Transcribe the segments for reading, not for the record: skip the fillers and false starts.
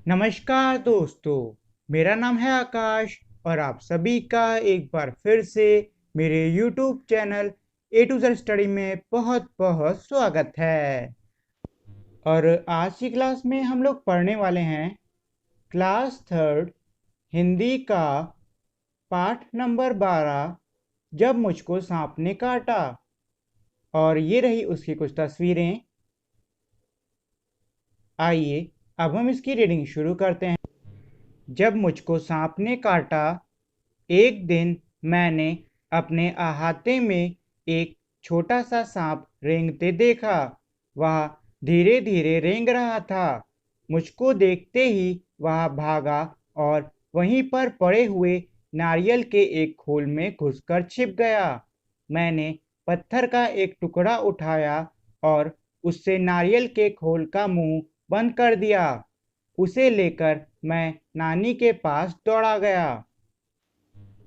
नमस्कार दोस्तों, मेरा नाम है आकाश और आप सभी का एक बार फिर से मेरे YouTube channel A to Z study में बहुत बहुत स्वागत है। और आज की क्लास में हम लोग पढ़ने वाले हैं क्लास थर्ड हिंदी का पाठ नंबर 12, जब मुझको सांप ने काटा। और ये रही उसकी कुछ तस्वीरें। आइए अब हम इसकी रीडिंग शुरू करते हैं। जब मुझको सांप ने काटा, एक दिन मैंने अपने अहाते में एक छोटा सा सांप रेंगते देखा। वह धीरे धीरे रेंग रहा था। मुझको देखते ही वह भागा और वहीं पर पड़े हुए नारियल के एक खोल में घुसकर छिप गया। मैंने पत्थर का एक टुकड़ा उठाया और उससे नारियल के खोल का मुंह बंद कर दिया। उसे लेकर मैं नानी के पास दौड़ा गया।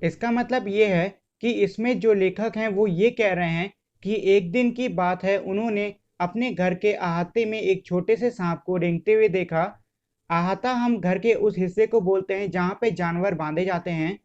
इसका मतलब ये है कि इसमें जो लेखक हैं वो ये कह रहे हैं कि एक दिन की बात है, उन्होंने अपने घर के अहाते में एक छोटे से सांप को रेंगते हुए देखा। अहाता हम घर के उस हिस्से को बोलते हैं जहाँ पे जानवर बांधे जाते हैं।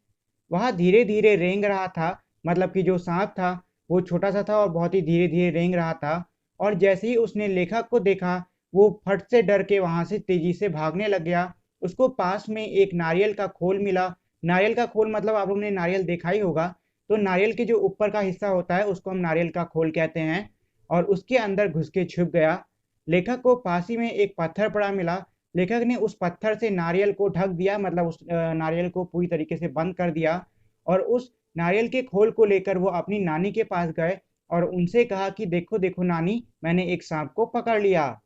वह धीरे धीरे रेंग रहा था, मतलब कि जो सांप था वो छोटा सा था और बहुत ही धीरे धीरे रेंग रहा था। और जैसे ही उसने लेखक को देखा, वो फट से डर के वहां से तेजी से भागने लग गया। उसको पास में एक नारियल का खोल मिला। नारियल का खोल मतलब आप लोगों ने नारियल देखा ही होगा। तो नारियल के जो ऊपर का हिस्सा होता है उसको हम नारियल का खोल कहते हैं। और उसके अंदर घुस के छुप गया। लेखक को पास ही में एक पत्थर पड़ा मिला। लेखक ने उस पत्थर से नारियल को ढक दिया, मतलब उस नारियल को पूरी तरीके से बंद कर दिया। और उस नारियल के खोल को लेकर वो अपनी नानी के पास गए और उनसे कहा कि देखो देखो नानी, मैंने एक सांप को पकड़ लिया।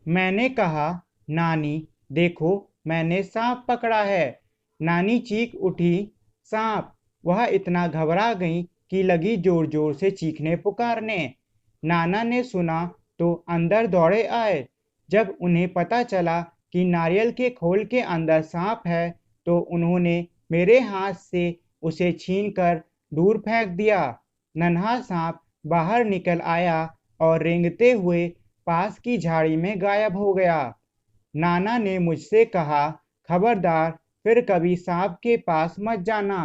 मैंने कहा, नानी देखो, मैंने सांप पकड़ा है। नानी चीख उठी, सांप! वह इतना घबरा गई कि लगी जोर जोर से चीखने पुकारने। नाना ने सुना तो अंदर दौड़े आए। जब उन्हें पता चला कि नारियल के खोल के अंदर सांप है, तो उन्होंने मेरे हाथ से उसे छीनकर दूर फेंक दिया। नन्हा सांप बाहर निकल आया और रेंगते हुए पास की झाड़ी में गायब हो गया। नाना ने मुझसे कहा, खबरदार, फिर कभी सांप के पास मत जाना।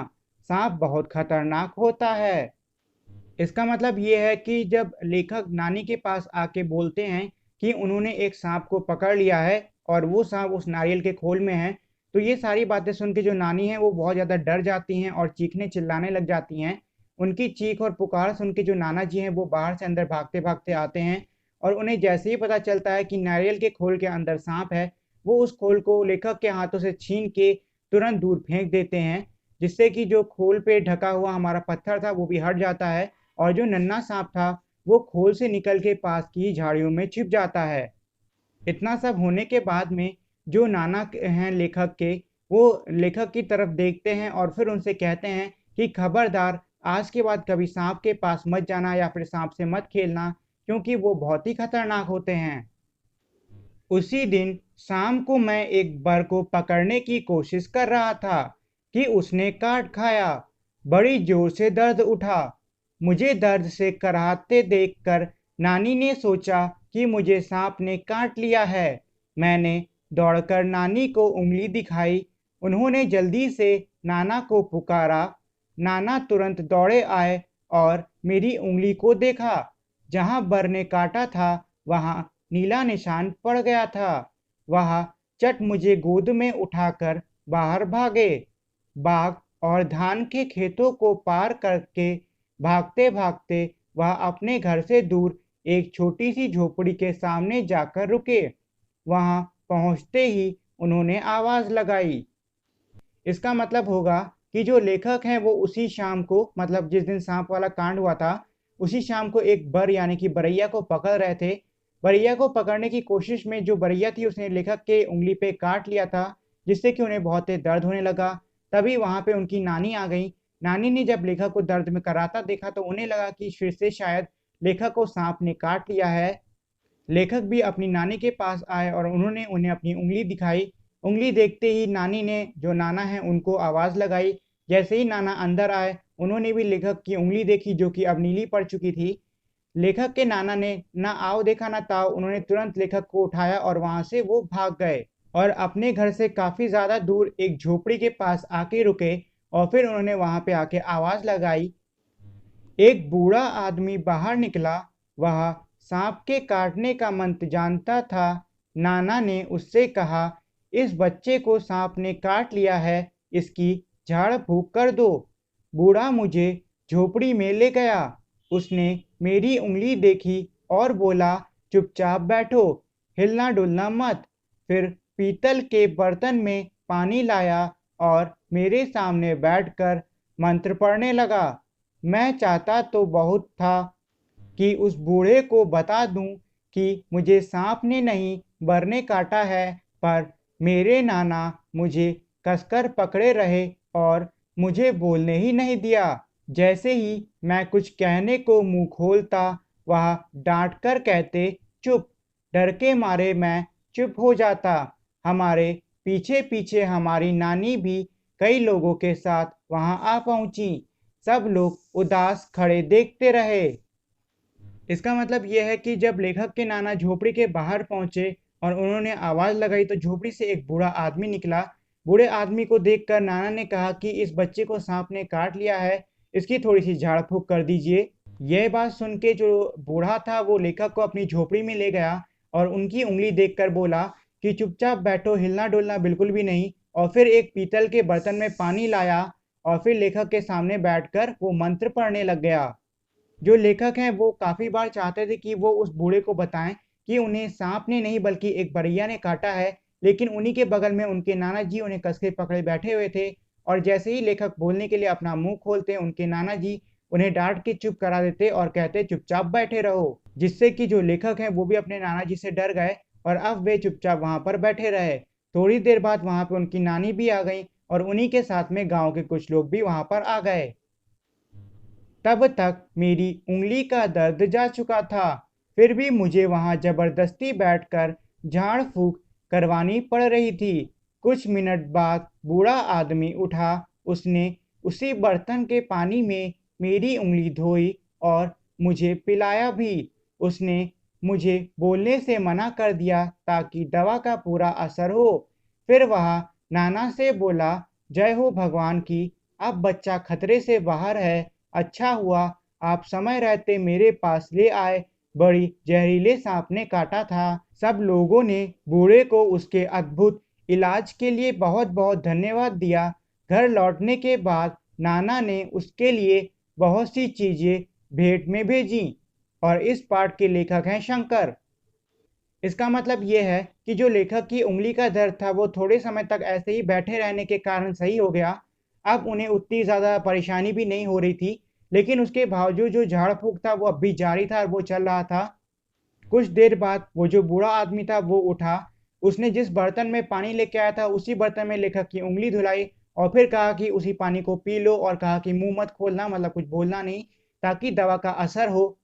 सांप बहुत खतरनाक होता है। इसका मतलब ये है कि जब लेखक नानी के पास आके बोलते हैं कि उन्होंने एक सांप को पकड़ लिया है और वो सांप उस नारियल के खोल में है, तो ये सारी बातें सुन के जो नानी है वो बहुत ज़्यादा डर जाती हैं और चीखने चिल्लाने लग जाती हैं। उनकी चीख और पुकार सुन के जो नाना जी हैं वो बाहर से अंदर भागते भागते आते हैं। और उन्हें जैसे ही पता चलता है कि नारियल के खोल के अंदर सांप है, वो उस खोल को लेखक के हाथों से छीन के तुरंत दूर फेंक देते हैं, जिससे कि जो खोल पे ढका हुआ हमारा पत्थर था वो भी हट जाता है। और जो नन्हा सांप था वो खोल से निकल के पास की झाड़ियों में छिप जाता है। इतना सब होने के बाद में जो नाना हैं लेखक के, वो लेखक की तरफ देखते हैं और फिर उनसे कहते हैं कि खबरदार, आज के बाद कभी सांप के पास मत जाना या फिर सांप से मत खेलना, क्योंकि वो बहुत ही खतरनाक होते हैं। उसी दिन शाम को मैं एक बार को पकड़ने की कोशिश कर रहा था कि उसने काट खाया। बड़ी जोर से दर्द उठा। मुझे दर्द से कराहते देखकर नानी ने सोचा कि मुझे सांप ने काट लिया है। मैंने दौड़कर नानी को उंगली दिखाई। उन्होंने जल्दी से नाना को पुकारा। नाना तुरंत दौड़े आए और मेरी उंगली को देखा। जहां बर ने काटा था वहां नीला निशान पड़ गया था। वह चट मुझे गोद में उठाकर बाहर भागे। बाग और धान के खेतों को पार करके भागते भागते वह अपने घर से दूर एक छोटी सी झोपड़ी के सामने जाकर रुके। वहां पहुंचते ही उन्होंने आवाज लगाई। इसका मतलब होगा कि जो लेखक हैं वो उसी शाम को, मतलब जिस दिन सांप वाला कांड हुआ था, उसी शाम को एक बर यानी कि बरैया को पकड़ रहे थे। बरैया को पकड़ने की कोशिश में जो बरैया थी उसने लेखक के उंगली पे काट लिया था, जिससे कि उन्हें बहुत तेज दर्द होने लगा। तभी वहां पे उनकी नानी आ गई। नानी ने जब लेखक को दर्द में कराता देखा तो उन्हें लगा कि फिर से शायद लेखक को सांप ने काट लिया है। लेखक भी अपनी नानी के पास आए और उन्होंने उन्हें अपनी उंगली दिखाई। उंगली देखते ही नानी ने, जो नाना है, उनको आवाज लगाई। जैसे ही नाना अंदर आए उन्होंने भी लेखक की उंगली देखी जो कि अब नीली पड़ चुकी थी। लेखक के नाना ने ना आओ देखा ना ताओ, उन्होंने तुरंत लेखक को उठाया और वहां से वो भाग गए। और अपने घर से काफ़ी ज़्यादा दूर एक झोपड़ी के पास आके रुके और फिर उन्होंने वहाँ पे आके आवाज़ लगाई। एक बूढ़ा आदमी बाहर निकला। वह सांप के काटने का मंत्र जानता था। नाना ने उससे कहा, इस बच्चे को सांप ने काट लिया है, इसकी झाड़ फूक कर दो। बूढ़ा मुझे झोपड़ी में ले गया। उसने मेरी उंगली देखी और बोला, चुपचाप बैठो, हिलना डुलना मत। फिर पीतल के बर्तन में पानी लाया और मेरे सामने बैठकर मंत्र पढ़ने लगा। मैं चाहता तो बहुत था कि उस बूढ़े को बता दूं कि मुझे सांप ने नहीं बर ने काटा है, पर मेरे नाना मुझे कसकर पकड़े रहे और मुझे बोलने ही नहीं दिया। जैसे ही मैं कुछ कहने को मुंह खोलता, वह डांट कर कहते, चुप। डर के मारे मैं चुप हो जाता। हमारे पीछे पीछे हमारी नानी भी कई लोगों के साथ वहां आ पहुंची। सब लोग उदास खड़े देखते रहे। इसका मतलब यह है कि जब लेखक के नाना झोपड़ी के बाहर पहुंचे और उन्होंने आवाज लगाई तो झोपड़ी से एक बूढ़ा आदमी निकला। बूढ़े आदमी को देखकर नाना ने कहा कि इस बच्चे को सांप ने काट लिया है, इसकी थोड़ी सी झाड़ फूक कर दीजिए। यह बात सुन के जो बूढ़ा था वो लेखक को अपनी झोपड़ी में ले गया और उनकी उंगली देखकर बोला कि चुपचाप बैठो, हिलना डुलना बिल्कुल भी नहीं। और फिर एक पीतल के बर्तन में पानी लाया और फिर लेखक के सामने बैठकर वो मंत्र पढ़ने लग गया। जो लेखक हैं वो काफ़ी बार चाहते थे कि वो उस बूढ़े को बताएं कि उन्हें सांप ने नहीं बल्कि एक बढ़ैया ने काटा है, लेकिन उन्हीं के बगल में उनके नाना जी उन्हें कस के पकड़े बैठे हुए थे। और जैसे ही लेखक बोलने के लिए अपना मुंह खोलते, उनके नाना जी उन्हें डांट के चुप करा देते और कहते चुपचाप बैठे रहो, जिससे कि जो लेखक हैं वो भी अपने नाना जी से डर गए और अब वे चुपचाप वहां पर बैठे रहे। थोड़ी देर बाद वहां पर उनकी नानी भी आ गई और उन्हीं के साथ में गांव के कुछ लोग भी वहां पर आ गए। तब तक मेरी उंगली का दर्द जा चुका था, फिर भी मुझे वहां जबरदस्ती बैठकर झाड़ फूक करवानी पड़ रही थी। कुछ मिनट बाद बूढ़ा आदमी उठा। उसने उसी बर्तन के पानी में मेरी उंगली धोई और मुझे पिलाया भी। उसने मुझे बोलने से मना कर दिया ताकि दवा का पूरा असर हो। फिर वह नाना से बोला, जय हो भगवान की, अब बच्चा खतरे से बाहर है। अच्छा हुआ आप समय रहते मेरे पास ले आए, बड़ी जहरीले सांप ने काटा था। सब लोगों ने बूढ़े को उसके अद्भुत इलाज के लिए बहुत बहुत धन्यवाद दिया। घर लौटने के बाद नाना ने उसके लिए बहुत सी चीजें भेंट में भेजी। और इस पाठ के लेखक हैं शंकर। इसका मतलब ये है कि जो लेखक की उंगली का दर्द था वो थोड़े समय तक ऐसे ही बैठे रहने के कारण सही हो गया। अब उन्हें उतनी ज़्यादा परेशानी भी नहीं हो रही थी, लेकिन उसके बावजूद जो झाड़ फूक था वो अब भी जारी था और वो चल रहा था। कुछ देर बाद वो जो बूढ़ा आदमी था वो उठा। उसने जिस बर्तन में पानी लेके आया था उसी बर्तन में लेखक की उंगली धुलाई और फिर कहा कि उसी पानी को पी लो और कहा कि मुंह मत खोलना, मतलब कुछ बोलना नहीं, ताकि दवा का असर हो।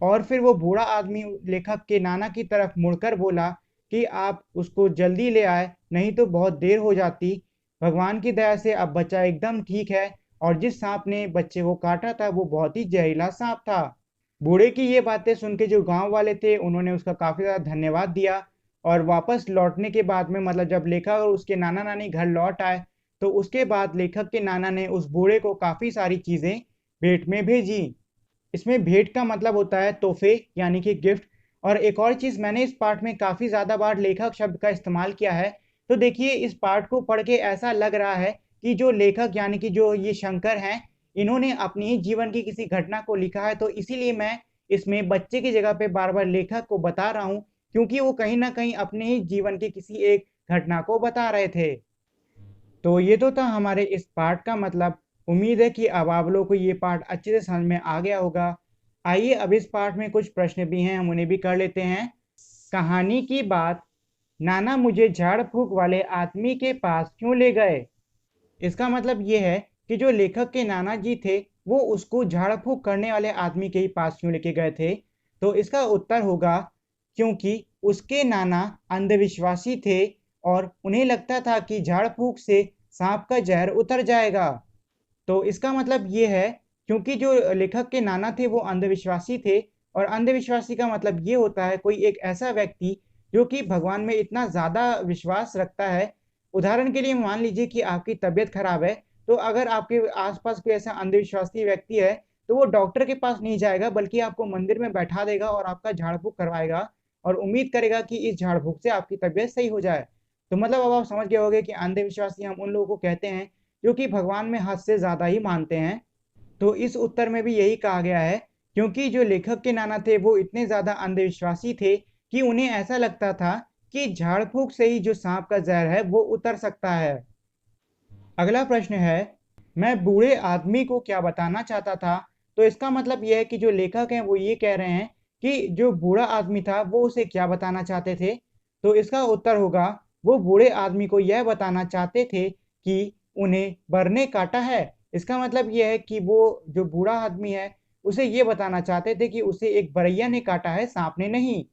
और फिर वो बूढ़ा आदमी लेखक के नाना की तरफ मुड़कर बोला कि आप उसको जल्दी ले आए, नहीं तो बहुत देर हो जाती। भगवान की दया से अब बच्चा एकदम ठीक है और जिस सांप ने बच्चे को काटा था वो बहुत ही जहरीला सांप था। बूढ़े की ये बातें सुन के जो गांव वाले थे उन्होंने उसका काफी ज्यादा धन्यवाद दिया। और वापस लौटने के बाद में, मतलब जब लेखक और उसके नाना नानी घर लौट आए तो उसके बाद लेखक के नाना ने उस बूढ़े को काफी सारी चीजें भेंट में भेजी। इसमें भेंट का मतलब होता है तोहफे यानी कि गिफ्ट। और एक और चीज़, मैंने इस पाठ में काफ़ी ज़्यादा बार लेखक शब्द का इस्तेमाल किया है। तो देखिए इस पाठ को पढ़ के ऐसा लग रहा है कि जो लेखक यानी कि जो ये शंकर हैं, इन्होंने अपनी ही जीवन की किसी घटना को लिखा है। तो इसीलिए मैं इसमें बच्चे की जगह पे बार बार लेखक को बता रहा हूँ, क्योंकि वो कहीं ना कहीं अपने ही जीवन की किसी एक घटना को बता रहे थे। तो ये तो था हमारे इस पाठ का मतलब। उम्मीद है कि अब आप लोगों को ये पाठ अच्छे से समझ में आ गया होगा। आइए अब इस पाठ में कुछ प्रश्न भी हैं, हम उन्हें भी कर लेते हैं। कहानी की बात, नाना मुझे झाड़ फूक वाले आदमी के पास क्यों ले गए? इसका मतलब ये है कि जो लेखक के नाना जी थे वो उसको झाड़ फूक करने वाले आदमी के ही पास क्यों लेके गए थे। तो इसका उत्तर होगा क्योंकि उसके नाना अंधविश्वासी थे और उन्हें लगता था कि झाड़ फूक से सांप का जहर उतर जाएगा। तो इसका मतलब ये है क्योंकि जो लेखक के नाना थे वो अंधविश्वासी थे। और अंधविश्वासी का मतलब ये होता है कोई एक ऐसा व्यक्ति जो कि भगवान में इतना ज़्यादा विश्वास रखता है। उदाहरण के लिए मान लीजिए कि आपकी तबीयत खराब है, तो अगर आपके आसपास कोई ऐसा अंधविश्वासी व्यक्ति है, तो वो डॉक्टर के पास नहीं जाएगा बल्कि आपको मंदिर में बैठा देगा और आपका झाड़ फूक करवाएगा और उम्मीद करेगा कि इस झाड़ फूक से आपकी तबीयत सही हो जाए। तो मतलब अब आप समझ गए होंगे कि अंधविश्वासी हम उन लोगों को कहते हैं जो कि भगवान में हद से ज़्यादा ही मानते हैं। तो इस उत्तर में भी यही कहा गया है, क्योंकि जो लेखक के नाना थे वो इतने ज़्यादा अंधविश्वासी थे कि उन्हें ऐसा लगता था कि झाड़ फूक से ही जो सांप का जहर है वो उतर सकता है। अगला प्रश्न है, मैं बूढ़े आदमी को क्या बताना चाहता था। तो इसका मतलब यह है कि जो लेखक हैं वो ये कह रहे हैं कि जो बूढ़ा आदमी था वो उसे क्या बताना चाहते थे। तो इसका उत्तर होगा, वो बूढ़े आदमी को यह बताना चाहते थे कि उन्हें बर ने काटा है। इसका मतलब यह है कि वो जो बूढ़ा आदमी है उसे ये बताना चाहते थे कि उसे एक बरैया ने काटा है, सांप ने नहीं।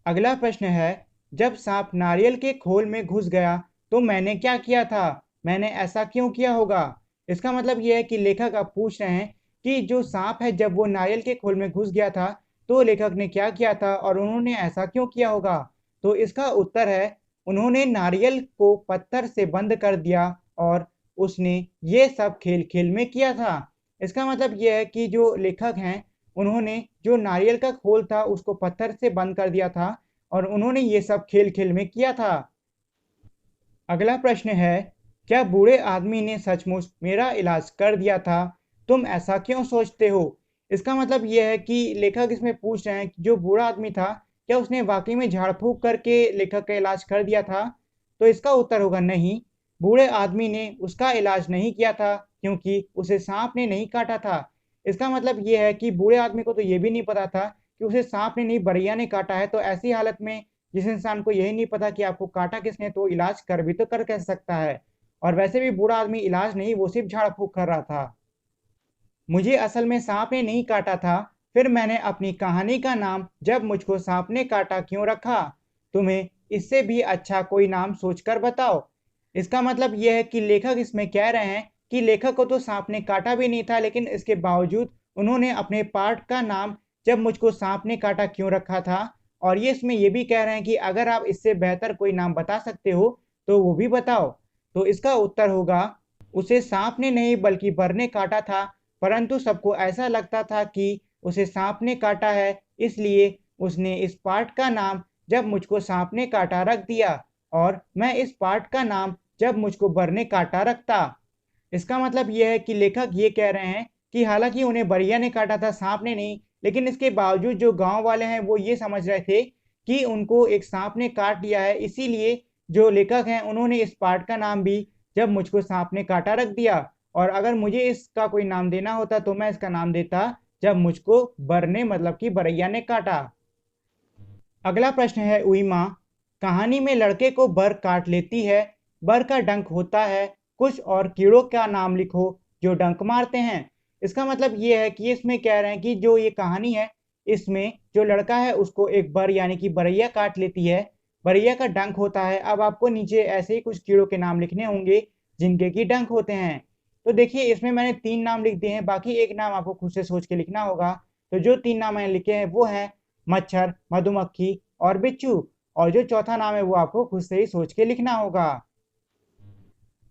अगला प्रश्न है, जब सांप नारियल के खोल में घुस गया तो मैंने क्या किया था। मैंने ऐसा क्यों किया होगा। इसका मतलब यह है कि लेखक अब पूछ रहे हैं कि जो सांप है जब वो नारियल के खोल में घुस गया था तो लेखक ने क्या किया था और उन्होंने ऐसा क्यों किया होगा। तो इसका उत्तर है, उन्होंने नारियल को पत्थर से बंद कर दिया और उसने ये सब खेल खेल में किया था। इसका मतलब यह है कि जो लेखक हैं उन्होंने जो नारियल का खोल था उसको पत्थर से बंद कर दिया था और उन्होंने ये सब खेल खेल में किया था। अगला प्रश्न है, क्या बूढ़े आदमी ने सचमुच मेरा इलाज कर दिया था। तुम ऐसा क्यों सोचते हो। इसका मतलब यह है कि लेखक इसमें पूछ रहे हैं कि जो बूढ़ा आदमी था क्या उसने वाकई में झाड़ फूक करके लेखक का इलाज कर दिया था। तो इसका उत्तर होगा नहीं, बूढ़े आदमी ने उसका इलाज नहीं किया था क्योंकि उसे सांप ने नहीं काटा था। इसका मतलब यह है कि बूढ़े आदमी को तो ये भी नहीं पता था कि उसे सांप ने नहीं बरैया ने काटा है। तो ऐसी हालत में जिस इंसान को यही नहीं पता कि आपको काटा किसने, तो इलाज कर भी तो कर कैसे सकता है। और वैसे भी बूढ़ा आदमी इलाज नहीं, वो सिर्फ झाड़ फूक कर रहा था। मुझे असल में सांप ने नहीं काटा था। फिर मैंने अपनी कहानी का नाम जब मुझको सांप ने काटा क्यों रखा। तुम्हें इससे भी अच्छा कोई नाम सोचकर बताओ। इसका मतलब यह है कि लेखक इसमें कह रहे हैं कि लेखक को तो सांप ने काटा भी नहीं था, लेकिन इसके बावजूद उन्होंने अपने पार्ट का नाम जब मुझको सांप ने काटा क्यों रखा था। और ये इसमें ये भी कह रहे हैं कि अगर आप इससे बेहतर कोई नाम बता सकते हो तो वो भी बताओ। तो इसका उत्तर होगा, उसे सांप ने नहीं बल्कि बर ने काटा था, परंतु सबको ऐसा लगता था कि उसे सांप ने काटा है, इसलिए उसने इस पार्ट का नाम जब मुझको सांप ने काटा रख दिया और मैं इस पार्ट का नाम जब मुझको बर ने काटा रखता। इसका मतलब यह है कि लेखक ये कह रहे हैं कि हालांकि उन्हें बरिया ने काटा था, सांप ने नहीं, लेकिन इसके बावजूद जो गांव वाले हैं वो ये समझ रहे थे कि उनको एक सांप ने काट लिया है, इसीलिए जो लेखक हैं उन्होंने इस पार्ट का नाम भी जब मुझको सांप ने काटा रख दिया। और अगर मुझे इसका कोई नाम देना होता तो मैं इसका नाम देता जब मुझको बर ने मतलब कि बरैया ने काटा। अगला प्रश्न है, उई माँ, कहानी में लड़के को बर काट लेती है, बर का डंक होता है, कुछ और कीड़ों का नाम लिखो जो डंक मारते हैं। इसका मतलब ये है कि इसमें कह रहे हैं कि जो ये कहानी है इसमें जो लड़का है उसको एक बर यानी कि बरैया काट लेती है, बरैया का डंक होता है। अब आपको नीचे ऐसे ही कुछ कीड़ों के नाम लिखने होंगे जिनके की डंक होते हैं। तो देखिए इसमें मैंने 3 नाम लिख दिए हैं, बाकी एक नाम आपको खुद से सोच के लिखना होगा। तो जो 3 नाम मैंने लिखे हैं वो हैं मच्छर, मधुमक्खी और बिच्छू। और जो चौथा नाम है वो आपको खुद से ही सोच के लिखना होगा।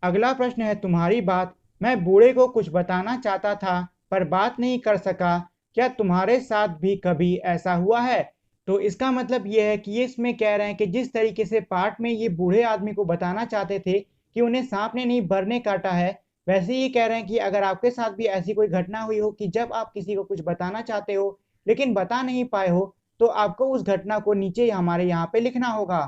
अगला प्रश्न है, तुम्हारी बात, मैं बूढ़े को कुछ बताना चाहता था पर बात नहीं कर सका, क्या तुम्हारे साथ भी कभी ऐसा हुआ है। तो इसका मतलब ये है कि ये इसमें कह रहे हैं कि जिस तरीके से पाठ में ये बूढ़े आदमी को बताना चाहते थे कि उन्हें सांप ने नहीं बर ने काटा है, वैसे ही कह रहे हैं कि अगर आपके साथ भी ऐसी कोई घटना हुई हो कि जब आप किसी को कुछ बताना चाहते हो लेकिन बता नहीं पाए हो, तो आपको उस घटना को नीचे हमारे यहाँ पे लिखना होगा।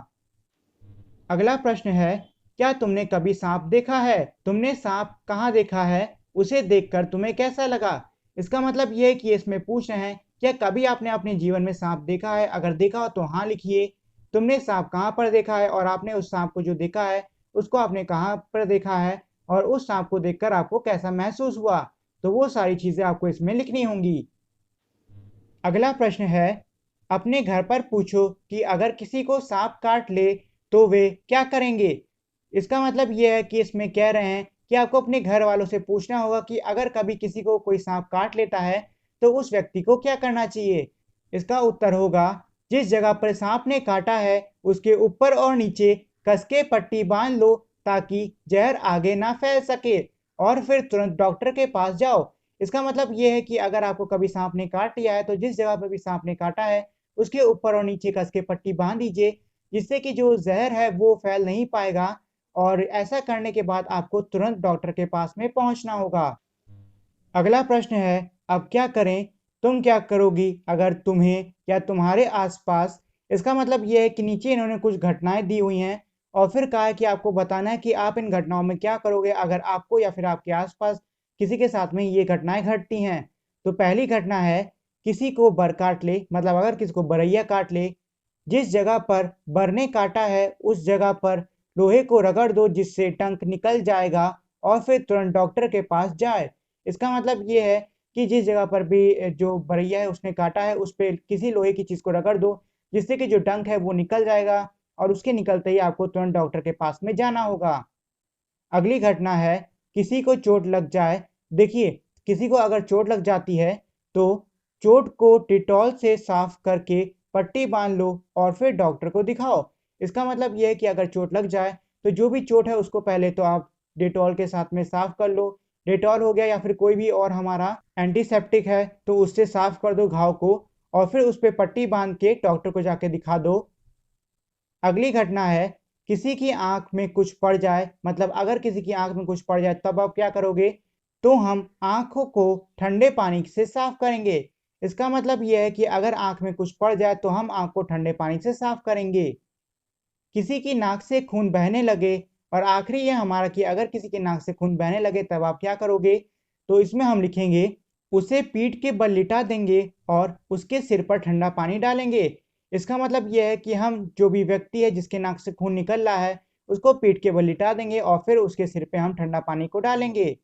अगला प्रश्न है, क्या तुमने कभी सांप देखा है। तुमने सांप कहाँ देखा है, उसे देखकर तुम्हें कैसा लगा। इसका मतलब यह है कि इसमें पूछ रहे हैं क्या कभी आपने अपने जीवन में सांप देखा है, अगर देखा हो तो हाँ लिखिए। तुमने सांप कहाँ पर देखा है और आपने उस सांप को जो देखा है उसको आपने कहाँ पर देखा है और उस सांप को देखकर आपको कैसा महसूस हुआ। तो वो सारी चीजें आपको इसमें लिखनी होंगी। अगला प्रश्न है, अपने घर पर पूछो कि अगर किसी को सांप काट ले तो वे क्या करेंगे। इसका मतलब यह है कि इसमें कह रहे हैं कि आपको अपने घर वालों से पूछना होगा कि अगर कभी किसी को कोई सांप काट लेता है तो उस व्यक्ति को क्या करना चाहिए। इसका उत्तर होगा, जिस जगह पर सांप ने काटा है उसके ऊपर और नीचे कस के पट्टी बांध लो ताकि जहर आगे ना फैल सके और फिर तुरंत डॉक्टर के पास जाओ। इसका मतलब ये है कि अगर आपको कभी सांप ने काट लिया है तो जिस जगह पर भी सांप ने काटा है उसके ऊपर और नीचे कस के पट्टी बांध दीजिए, जिससे कि जो जहर है वो फैल नहीं पाएगा। और ऐसा करने के बाद आपको तुरंत डॉक्टर के पास में पहुंचना होगा। अगला प्रश्न है, अब क्या करें? तुम क्या करोगी अगर तुम्हें या तुम्हारे आसपास, इसका मतलब यह है कि नीचे इन्होंने कुछ घटनाएं दी हुई हैं और फिर कहा है कि आपको बताना है कि आप इन घटनाओं में क्या करोगे अगर आपको या फिर आपके आसपास किसी के साथ में ये घटनाएं घटती हैं। तो पहली घटना है, किसी को बर काट ले, मतलब अगर किसी को बरैया काट ले, जिस जगह पर बर ने काटा है उस जगह पर लोहे को रगड़ दो जिससे डंक निकल जाएगा और फिर तुरंत डॉक्टर के पास जाए। इसका मतलब ये है कि जिस जगह पर भी जो बरैया है उसने काटा है उस पे किसी लोहे की चीज को रगड़ दो, जिससे कि जो डंक है वो निकल जाएगा और उसके निकलते ही आपको तुरंत डॉक्टर के पास में जाना होगा। अगली घटना है, किसी को चोट लग जाए। देखिए, किसी को अगर चोट लग जाती है तो चोट को डिटॉल से साफ करके पट्टी बांध लो और फिर डॉक्टर को दिखाओ। इसका मतलब यह है कि अगर चोट लग जाए तो जो भी चोट है उसको पहले तो आप डिटॉल के साथ में साफ कर लो। डिटॉल हो गया या फिर कोई भी और हमारा एंटीसेप्टिक है तो उससे साफ कर दो घाव को और फिर उस पर पट्टी बांध के डॉक्टर को जाके दिखा दो। अगली घटना है, किसी की आंख में कुछ पड़ जाए, मतलब अगर किसी की आंख में कुछ पड़ जाए तब आप क्या करोगे? तो हम आंखों को ठंडे पानी से साफ करेंगे। इसका मतलब यह है कि अगर आंख में कुछ पड़ जाए तो हम आंख को ठंडे पानी से साफ करेंगे। किसी की नाक से खून बहने लगे, और आखिरी ये हमारा कि अगर किसी की नाक से खून बहने लगे तब आप क्या करोगे? तो इसमें हम लिखेंगे, उसे पीठ के बल लिटा देंगे और उसके सिर पर ठंडा पानी डालेंगे। इसका मतलब यह है कि हम जो भी व्यक्ति है जिसके नाक से खून निकल रहा है उसको पीठ के बल लिटा देंगे और फिर उसके सिर पे हम ठंडा पानी को डालेंगे।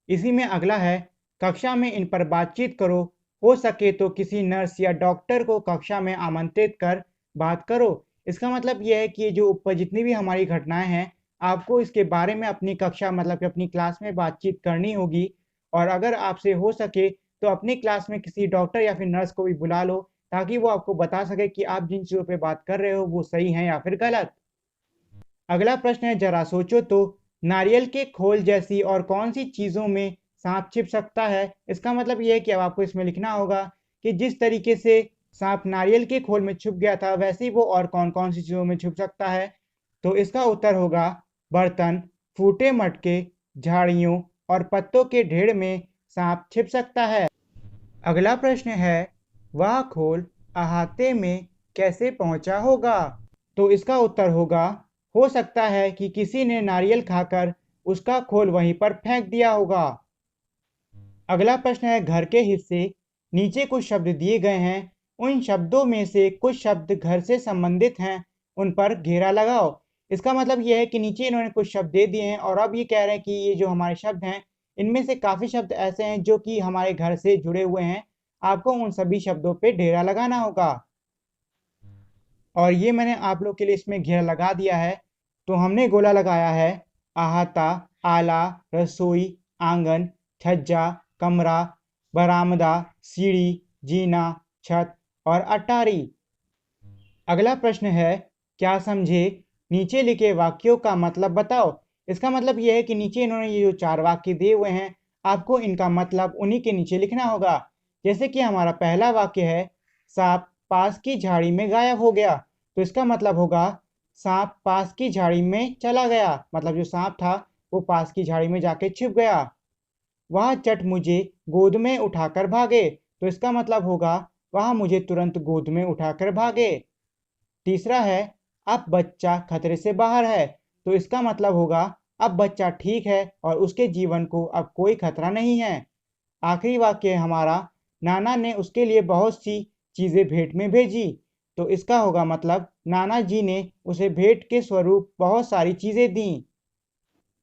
इसी में अगला है, कक्षा में इन पर बातचीत करो। हो सके तो किसी नर्स या डॉक्टर को कक्षा में आमंत्रित कर बात करो। इसका मतलब यह है कि ये जो ऊपर जितनी भी हमारी घटनाएं हैं आपको इसके बारे में अपनी कक्षा, मतलब कि अपनी क्लास में बातचीत करनी होगी। और अगर आपसे हो सके तो अपनी क्लास में किसी डॉक्टर या फिर नर्स को भी बुला लो ताकि वो आपको बता सके कि आप जिन चीज़ों पे बात कर रहे हो वो सही है या फिर गलत। अगला प्रश्न है, जरा सोचो तो, नारियल के खोल जैसी और कौन सी चीजों में सांप छिप सकता है? इसका मतलब यह है कि अब आपको इसमें लिखना होगा कि जिस तरीके से सांप नारियल के खोल में छुप गया था वैसे ही वो और कौन कौन सी चीजों में छुप सकता है। तो इसका उत्तर होगा बर्तन, फूटे मटके, झाड़ियों और पत्तों के ढेर में सांप छिप सकता है। अगला प्रश्न है, वह खोल अहाते में कैसे पहुंचा होगा? तो इसका उत्तर होगा, हो सकता है कि किसी ने नारियल खाकर उसका खोल वहीं पर फेंक दिया होगा। अगला प्रश्न है, घर के हिस्से। नीचे कुछ शब्द दिए गए हैं, उन शब्दों में से कुछ शब्द घर से संबंधित हैं, उन पर घेरा लगाओ। इसका मतलब यह है कि नीचे इन्होंने कुछ शब्द दे दिए हैं और अब ये कह रहे हैं कि ये जो हमारे शब्द हैं इनमें से काफ़ी शब्द ऐसे हैं जो कि हमारे घर से जुड़े हुए हैं। आपको उन सभी शब्दों पे घेरा लगाना होगा। और ये मैंने आप लोग के लिए इसमें घेरा लगा दिया है। तो हमने गोला लगाया है, अहाता, आला, रसोई, आंगन, छज्जा, कमरा, बरामदा, सीढ़ी, जीना, छत और अटारी। अगला प्रश्न है, क्या समझे? नीचे लिखे वाक्यों का मतलब बताओ। इसका मतलब यह है कि नीचे इन्होंने ये जो 4 वाक्य दिए हुए हैं आपको इनका मतलब उन्हीं के नीचे लिखना होगा। जैसे कि हमारा पहला वाक्य है, सांप पास की झाड़ी में गायब हो गया। तो इसका मतलब होगा, सांप पास की झाड़ी में चला गया, मतलब जो सांप था वो पास की झाड़ी में जाके छिप गया। वह चट मुझे गोद में उठाकर भागे। तो इसका मतलब होगा, वह मुझे तुरंत गोद में उठाकर भागे। तीसरा है, अब बच्चा खतरे से बाहर है। तो इसका मतलब होगा, अब बच्चा ठीक है और उसके जीवन को अब कोई खतरा नहीं है। आखिरी वाक्य है हमारा, नाना ने उसके लिए बहुत सी चीज़ें भेंट में भेजी। तो इसका होगा मतलब, नाना जी ने उसे भेंट के स्वरूप बहुत सारी चीज़ें दी।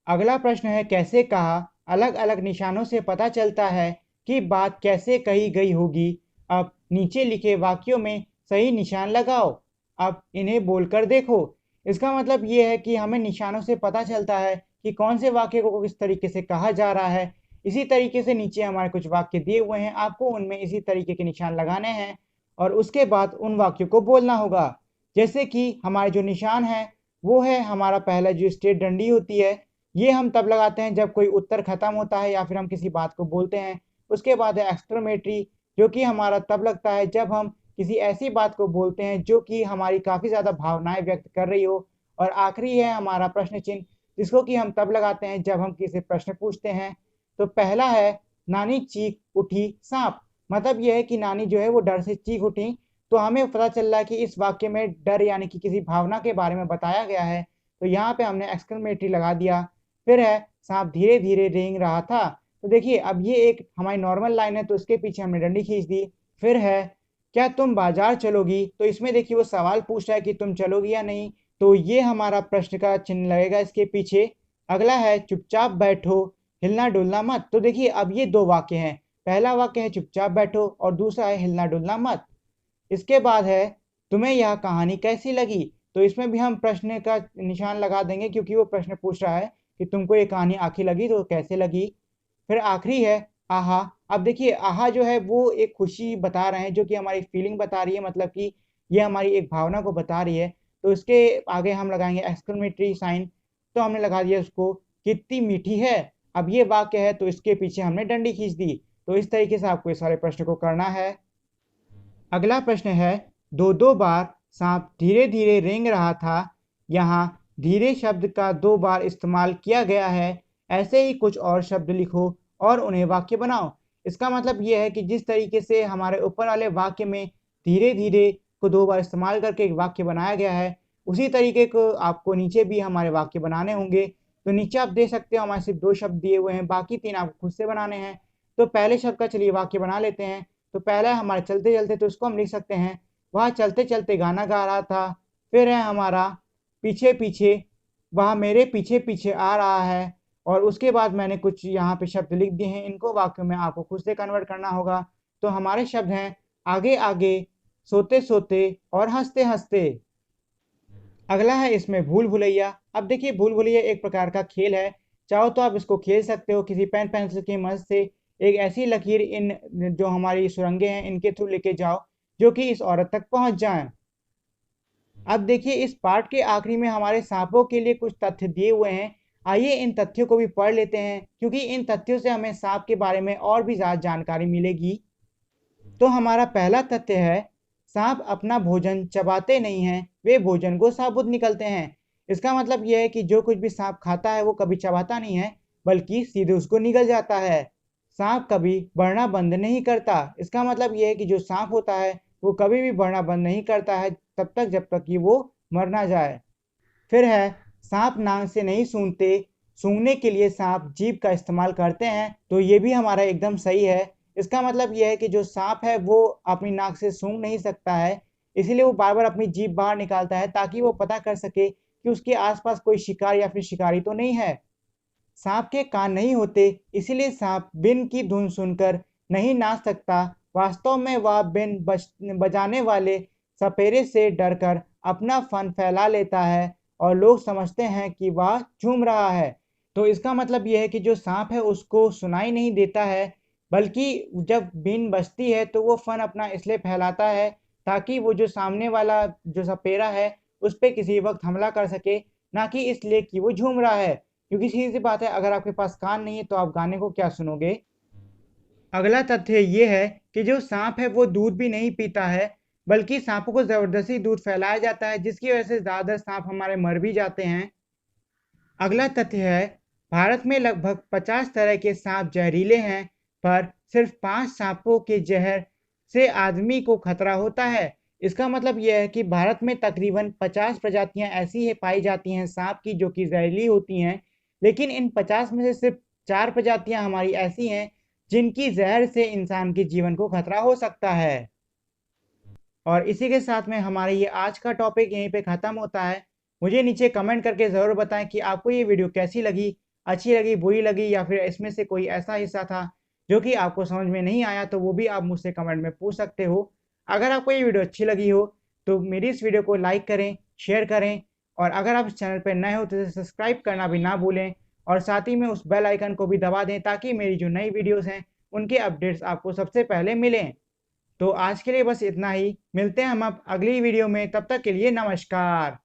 अगला प्रश्न है, कैसे कहा? अलग अलग निशानों से पता चलता है कि बात कैसे कही गई होगी। अब नीचे लिखे वाक्यों में सही निशान लगाओ। अब इन्हें बोलकर देखो। इसका मतलब ये है कि हमें निशानों से पता चलता है कि कौन से वाक्य को किस तरीके से कहा जा रहा है। इसी तरीके से नीचे हमारे कुछ वाक्य दिए हुए हैं, आपको उनमें इसी तरीके के निशान लगाने हैं और उसके बाद उन वाक्यों को बोलना होगा। जैसे कि हमारे जो निशान है वो है हमारा पहला जो स्टेट डंडी होती है, ये हम तब लगाते हैं जब कोई उत्तर खत्म होता है या फिर हम किसी बात को बोलते हैं। उसके बाद है एक्सक्लेमेटरी, जो कि हमारा तब लगता है जब हम किसी ऐसी बात को बोलते हैं जो कि हमारी काफ़ी ज़्यादा भावनाएं व्यक्त कर रही हो। और आखिरी है हमारा प्रश्न चिन्ह, जिसको कि हम तब लगाते हैं जब हम किसी प्रश्न पूछते हैं। तो पहला है नानी चीख उठी सांप, मतलब यह है कि नानी जो है वो डर से चीख उठी। तो हमें पता चल रहा है कि इस वाक्य में डर यानी कि किसी भावना के बारे में बताया गया है, तो यहाँ पे हमने एक्सक्लेमेटरी लगा दिया। फिर है सांप धीरे धीरे रेंग रहा था, तो देखिए अब ये एक हमारी नॉर्मल लाइन है, तो इसके पीछे हमने डंडी खींच दी। फिर है क्या तुम बाजार चलोगी, तो इसमें देखिए वो सवाल पूछ रहा है कि तुम चलोगी या नहीं, तो ये हमारा प्रश्न का चिन्ह लगेगा इसके पीछे। अगला है चुपचाप बैठो हिलना डुलना मत, तो देखिए अब ये दो वाक्य हैं, पहला वाक्य है चुपचाप बैठो और दूसरा है हिलना डुलना मत। इसके बाद है तुम्हें यह कहानी कैसी लगी, तो इसमें भी हम प्रश्न का निशान लगा देंगे क्योंकि वो प्रश्न पूछ रहा है कि तुमको ये कहानी आखिर लगी तो कैसे लगी। फिर आखिरी है आहा, अब देखिए आहा जो है वो एक खुशी बता रहे हैं, जो कि हमारी फीलिंग बता रही है, मतलब कि ये हमारी एक भावना को बता रही है। तो इसके आगे हम लगाएंगे एक्सक्लेमेटरी साइन, तो हमने लगा दिया उसको कितनी मीठी है। अब ये वाक्य है तो इसके पीछे हमने डंडी खींच दी। तो इस तरीके से आपको इस सारे प्रश्न को करना है। अगला प्रश्न है दो दो बार सांप धीरे धीरे रेंग रहा था, यहाँ धीरे शब्द का दो बार इस्तेमाल किया गया है, ऐसे ही कुछ और शब्द लिखो और उन्हें वाक्य बनाओ। इसका मतलब ये है कि जिस तरीके से हमारे ऊपर वाले वाक्य में धीरे धीरे को दो बार इस्तेमाल करके एक वाक्य बनाया गया है, उसी तरीके को आपको नीचे भी हमारे वाक्य बनाने होंगे। तो नीचे आप देख सकते हो हमारे सिर्फ दो शब्द दिए हुए हैं, बाकी तीन आपको खुद से बनाने हैं। तो पहले शब्द का चलिए वाक्य बना लेते हैं। तो पहला है हमारे चलते चलते, तो इसको हम लिख सकते हैं वह चलते चलते गाना गा रहा था। फिर है हमारा पीछे पीछे, वह मेरे पीछे पीछे आ रहा है। और उसके बाद मैंने कुछ यहाँ पे शब्द लिख दिए हैं, इनको वाक्य में आपको खुद से कन्वर्ट करना होगा। तो हमारे शब्द हैं आगे आगे, सोते सोते और हंसते हंसते। अगला है इसमें भूल भुलैया। अब देखिए भूल भुलैया एक प्रकार का खेल है, चाहो तो आप इसको खेल सकते हो किसी पेन पेंसिल की मदद से। एक ऐसी लकीर इन जो हमारी सुरंगें हैं इनके थ्रू लेके जाओ जो कि इस औरत तक पहुंच जाए। अब देखिए इस पार्ट के आखिरी में हमारे सांपों के लिए कुछ तथ्य दिए हुए हैं, आइए इन तथ्यों को भी पढ़ लेते हैं क्योंकि इन तथ्यों से हमें सांप के बारे में और भी ज़्यादा जानकारी मिलेगी। तो हमारा पहला तथ्य है सांप अपना भोजन चबाते नहीं हैं, वे भोजन को साबुत निकलते हैं। इसका मतलब यह है कि जो कुछ भी सांप खाता है वो कभी चबाता नहीं है, बल्कि सीधे उसको निगल जाता है। सांप कभी बढ़ना बंद नहीं करता, इसका मतलब यह है कि जो सांप होता है वो कभी भी बढ़ना बंद नहीं करता है तब तक जब तक कि वो मर ना जाए। फिर है सांप नाक से नहीं सूंघते, सूंघने के लिए सांप जीभ का इस्तेमाल करते हैं, तो ये भी हमारा एकदम सही है। इसका मतलब यह है कि जो सांप है वो अपनी नाक से सूंघ नहीं सकता है, इसीलिए वो बार बार अपनी जीभ बाहर निकालता है ताकि वो पता कर सके कि उसके आसपास कोई शिकार या फिर शिकारी तो नहीं है। सांप के कान नहीं होते, इसीलिए सांप बिन की धुन सुनकर नहीं नाच सकता। वास्तव में वह बिन बजाने वाले सपेरे से डरकर अपना फन फैला लेता है और लोग समझते हैं कि वह झूम रहा है। तो इसका मतलब यह है कि जो सांप है उसको सुनाई नहीं देता है, बल्कि जब बीन बजती है तो वो फन अपना इसलिए फैलाता है ताकि वो जो सामने वाला जो सपेरा है उस पर किसी वक्त हमला कर सके, ना कि इसलिए कि वो झूम रहा है। क्योंकि सीधी सी बात है, अगर आपके पास कान नहीं है तो आप गाने को क्या सुनोगे। अगला तथ्य ये है कि जो सांप है वो दूध भी नहीं पीता है, बल्कि सांपों को जबरदस्ती दूध फैलाया जाता है जिसकी वजह से ज्यादातर सांप हमारे मर भी जाते हैं। अगला तथ्य है भारत में लगभग 50 तरह के सांप जहरीले हैं, पर सिर्फ 5 सांपों के जहर से आदमी को खतरा होता है। इसका मतलब यह है कि भारत में तकरीबन 50 प्रजातियां ऐसी है पाई जाती हैं सांप की जो कि जहरीली होती हैं, लेकिन इन 50 में से सिर्फ 4 प्रजातियां हमारी ऐसी हैं जिनकी जहर से इंसान के जीवन को खतरा हो सकता है। और इसी के साथ में हमारे ये आज का टॉपिक यहीं पे ख़त्म होता है। मुझे नीचे कमेंट करके ज़रूर बताएं कि आपको ये वीडियो कैसी लगी, अच्छी लगी, बुरी लगी, या फिर इसमें से कोई ऐसा हिस्सा था जो कि आपको समझ में नहीं आया, तो वो भी आप मुझसे कमेंट में पूछ सकते हो। अगर आपको ये वीडियो अच्छी लगी हो तो मेरी इस वीडियो को लाइक करें, शेयर करें, और अगर आप इस चैनल पर नए हो तो इसे सब्सक्राइब करना भी ना भूलें, और साथ ही में उस बेल आइकन को भी दबा दें ताकि मेरी जो नई वीडियोज़ हैं उनके अपडेट्स आपको सबसे पहले मिलें। तो आज के लिए बस इतना ही। मिलते हैं हम अब अगली वीडियो में, तब तक के लिए नमस्कार।